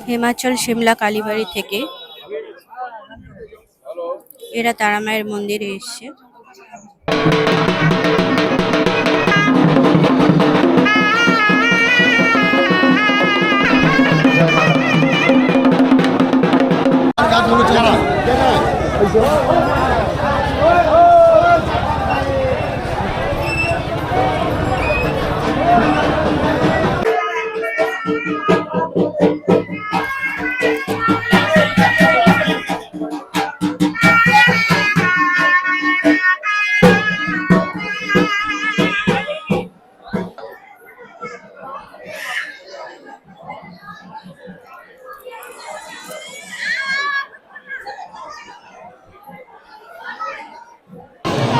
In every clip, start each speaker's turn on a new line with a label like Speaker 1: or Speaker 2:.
Speaker 1: হিমাচল শিমলা কালীবাড়ি থেকে এরা তারা মায়ের মন্দিরে এসছে।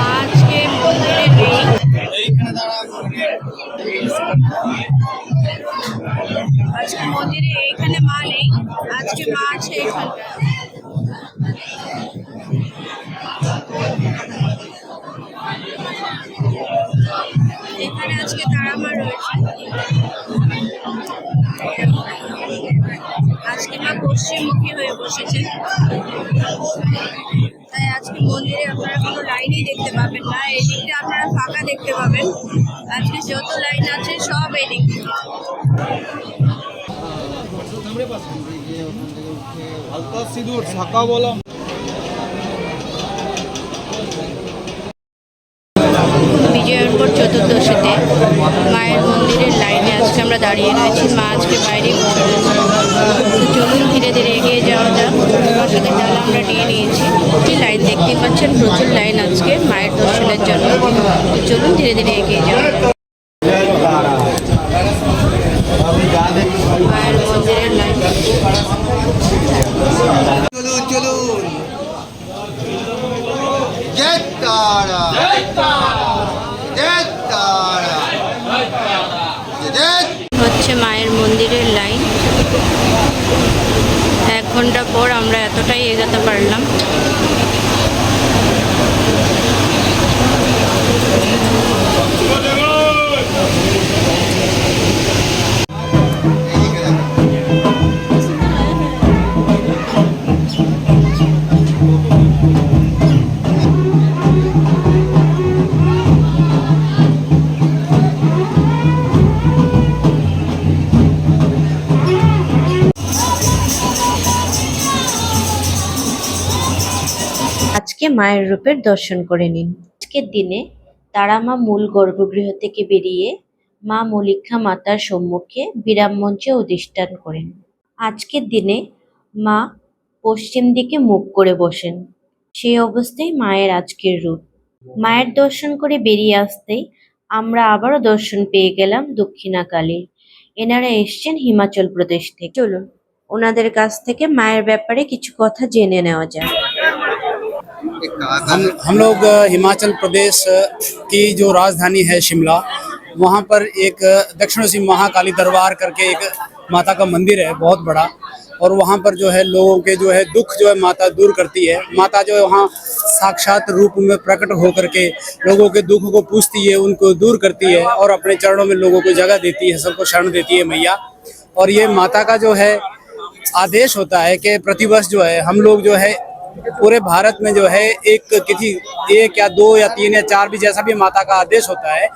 Speaker 1: আজকে মন্দিরে নেই, আজকে মন্দিরে এখানে মা নেই, আজকে মা আছে এখানটা। এখানে আজকে তারা মা রয়েছে। আজকে মা পশ্চিমমুখী হয়ে বসেছে, তাই আজকে মন্দিরে আপনারা কোনো লাইনই দেখতে পাবেন না। এই দিকটা আপনারা ফাঁকা দেখতে পাবেন, আজকে যত লাইন আছে সব এই দিক থেকে। বিজয়নপুর চতুর্দশীতে মায়ের মন্দিরের লাইনে আজকে আমরা দাঁড়িয়ে রয়েছি। মা আজকে বাইরে বসে রয়েছে। চলুন ধীরে ধীরে এগিয়ে যাওয়া যাক। আমার সাথে ডালা আমরা নিয়ে নিয়েছি। লাইন দেখতেই পাচ্ছেন, প্রচুর লাইন আজকে মায়ের দর্শনের জন্য। চলুন ধীরে ধীরে এগিয়ে যাওয়া যাক। মায়ের মন্দিরের লাইন।
Speaker 2: চলুন চলুন, জয় তারা, জয় তারা,
Speaker 1: হচ্ছে মায়ের মন্দিরের লাইন। 1 ঘন্টা পর আমরা এতটাই এগাতে পারলাম। আজকে মায়ের রূপের দর্শন করে নিন। আজকের দিনে তারা মা মূল গর্ভগৃহ থেকে বেরিয়ে মা মলিক্ষা মাতার সম্মুখে বিরাম মঞ্চে অধিষ্ঠান করেন। আজকের দিনে মা পশ্চিম দিকে মুখ করে বসেন। সেই অবস্থায় মায়ের আজকের রূপ। মায়ের দর্শন করে বেরিয়ে আসতেই আমরা আবারও দর্শন পেয়ে গেলাম দক্ষিণা কালীর। এনারা এসছেন হিমাচল প্রদেশ থেকে। চলুন ওনাদের কাছ থেকে মায়ের ব্যাপারে কিছু কথা জেনে নেওয়া যায়।
Speaker 3: हम लोग हिमाचल प्रदेश की जो राजधानी है शिमला, वहाँ पर एक दक्षिणेश्वरी महाकाली दरबार करके एक माता का मंदिर है बहुत बड़ा। और वहाँ पर जो है लोगों के जो है दुख जो है माता दूर करती है। माता जो है वहाँ साक्षात रूप में प्रकट होकर के लोगों के दुख को पूछती है, उनको दूर करती है और अपने चरणों में लोगों को जगह देती है, सबको शरण देती है मैया। और ये माता का जो है आदेश होता है कि प्रतिवर्ष जो है हम लोग जो है पूरे भारत में जो है किसी 1 या 2 या 3 या 4 भी जैसा भी माता का आदेश होता है,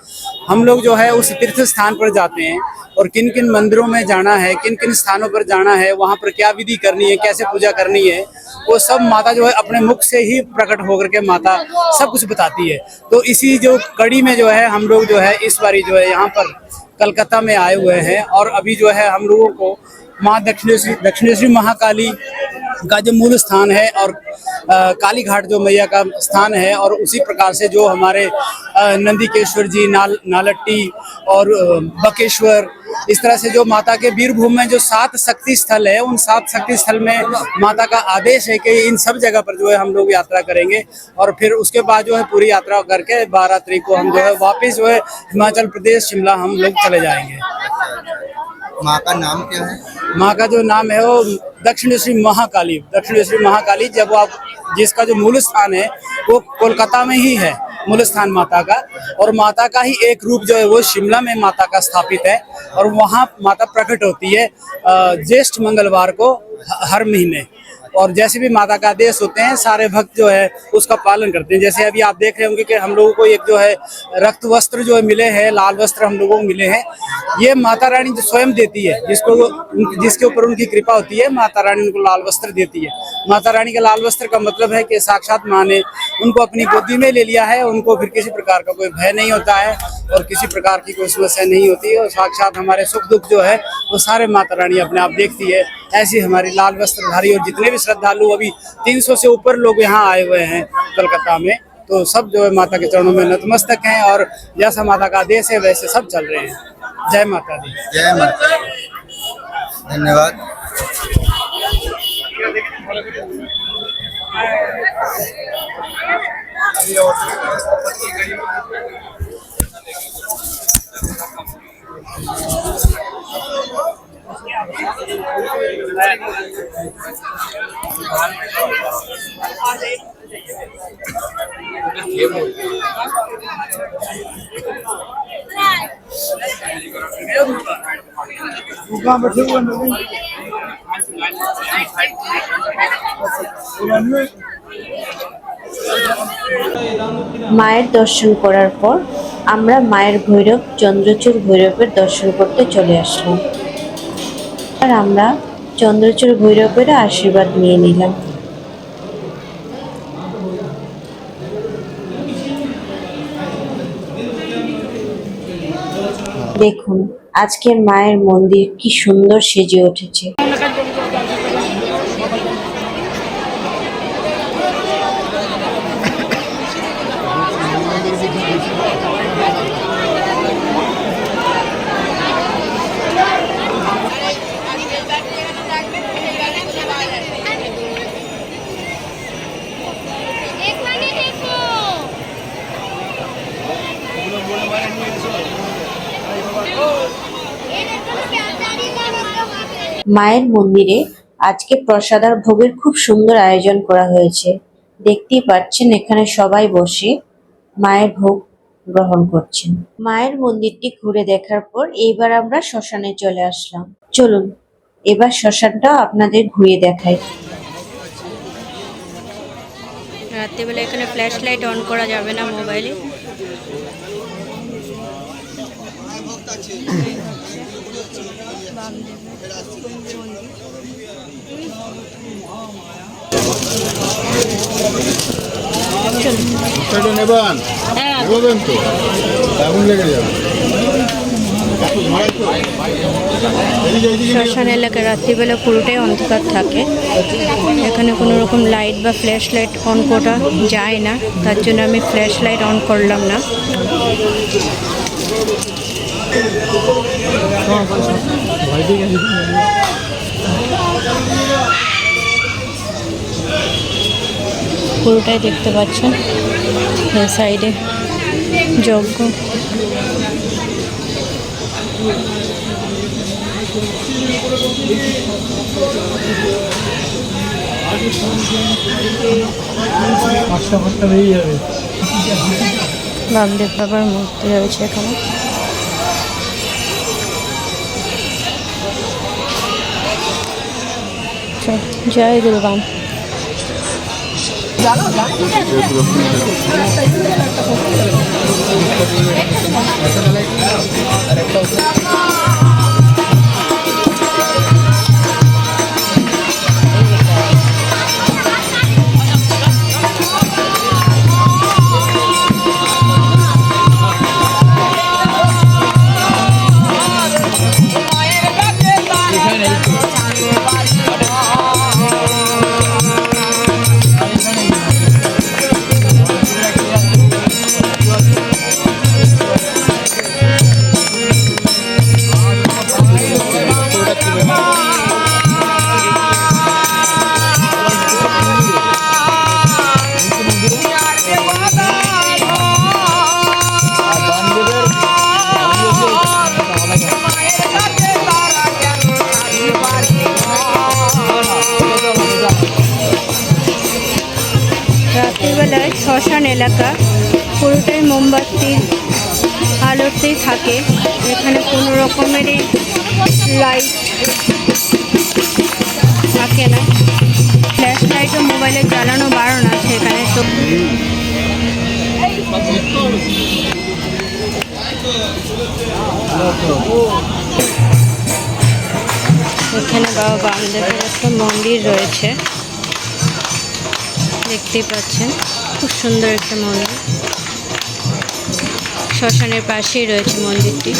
Speaker 3: हम लोग जो है उस तीर्थ स्थान पर जाते हैं और किन किन मंदिरों में जाना है, किन किन स्थानों पर जाना है, वहाँ पर क्या विधि करनी है, कैसे पूजा करनी है, वो सब माता जो है अपने मुख से ही प्रकट होकर के माता सब कुछ बताती है। तो इसी जो कड़ी में जो है हम लोग जो है इस बारी जो है यहाँ पर कलकत्ता में आए हुए हैं। और अभी जो है हम लोगों को माँ दक्षिणेश्वरी महाकाली का जो मूल स्थान है और काली घाट जो मैया का स्थान है, और उसी प्रकार से जो हमारे नंदीकेश्वर जी, नालट्टी और बकेश्वर, इस तरह से जो माता के वीरभूम में जो 7 शक्ति स्थल है, उन 7 शक्ति स्थल में माता का आदेश है कि इन सब जगह पर जो है हम लोग यात्रा करेंगे। और फिर उसके बाद जो है पूरी यात्रा करके 12 तारीख को हम जो है वापस जो है हिमाचल प्रदेश शिमला हम लोग चले जाएंगे।
Speaker 2: माँ का नाम क्या है?
Speaker 3: माँ का जो नाम है वो दक्षिणेश्वरी महाकाली। दक्षिणेश्वरी महाकाली जब आप जिसका जो मूल स्थान है वो कोलकाता में ही है। मूल स्थान माता का, और माता का ही एक रूप जो है वो शिमला में माता का स्थापित है, और वहाँ माता प्रकट होती है ज्येष्ठ मंगलवार को हर महीने। और जैसे भी माता का आदेश होते हैं सारे भक्त जो है उसका पालन करते हैं। जैसे अभी आप देख रहे होंगे कि हम लोगों को एक जो है रक्त वस्त्र जो है मिले हैं, लाल वस्त्र हम लोगों को मिले हैं, ये माता रानी जो स्वयं देती है, जिसके ऊपर उनकी कृपा होती है, माता रानी उनको लाल वस्त्र देती है। माता रानी का लाल वस्त्र का मतलब है कि साक्षात माँ ने उनको अपनी गोदी में ले लिया है, उनको फिर किसी प्रकार का कोई भय नहीं होता है और किसी प्रकार की कोई समस्या नहीं होती है, और साक्षात हमारे सुख दुख जो है वो सारे माता रानी अपने आप देखती है। ऐसी हमारी लाल वस्त्रधारी, और जितने भी श्रद्धालु, अभी 300 से ऊपर लोग यहाँ आए हुए हैं कलकत्ता में, तो सब जो है माता के चरणों में नतमस्तक हैं, और जैसा माता का आदेश है वैसे सब चल रहे हैं। जय माता दी।
Speaker 2: जय माता दी। धन्यवाद।
Speaker 1: মায়ের দর্শন করার পর আমরা মায়ের ভৈরব চন্দ্রচূড় ভৈরবের দর্শন করতে চলে আসলাম। আর আমরা চন্দ্রচূড় ভৈরবের আশীর্বাদ নিয়ে নিলাম। দেখুন আজকের মায়ের মন্দির কি সুন্দর সেজে উঠেছে। মায়ের মন্দিরে আজকে প্রসাদার ভোগের খুব সুন্দর আয়োজন করা হয়েছে। দেখতেই পাচ্ছেন এখানে সবাই বসে মায়ের ভোগ গ্রহণ করছেন। মায়ের মন্দিরটি ঘুরে দেখার পর এইবার আমরা শ্মশানে চলে আসলাম। চলুন এবার শ্মশানটাও আপনাদের ঘুরিয়ে দেখাই।
Speaker 4: রাত্রিবেলা এখানে ফ্ল্যাশ লাইট অন করা যাবে না মোবাইলে। শ্মশান এলাকা রাত্রিবেলা পুরোটাই অন্ধকার থাকে, এখানে কোনো রকম লাইট বা ফ্ল্যাশ লাইট অন করা যায় না, তার জন্য আমি ফ্ল্যাশ লাইট অন করলাম না। পুরোটাই দেখতে পাচ্ছেন এই সাইডে যজ্ঞ। বামদেব বাবার মূর্তি রয়েছে এখানে। জয় দুর্গা। রাত্রিবেলায় শ্মশান এলাকা পুরোটাই মোমবাতির আলোতেই থাকে। এখানে কোনো রকমেরই লাইট থাকে না। ফ্ল্যাশ লাইটও মোবাইলে জ্বালানো বারণ আছে এখানে। তো এখানে বাবা বামদেবের একটা মন্দির রয়েছে, দেখতেই পাচ্ছেন, খুব সুন্দর একটা মন্দির। শ্মশানের পাশেই রয়েছে মন্দিরটি।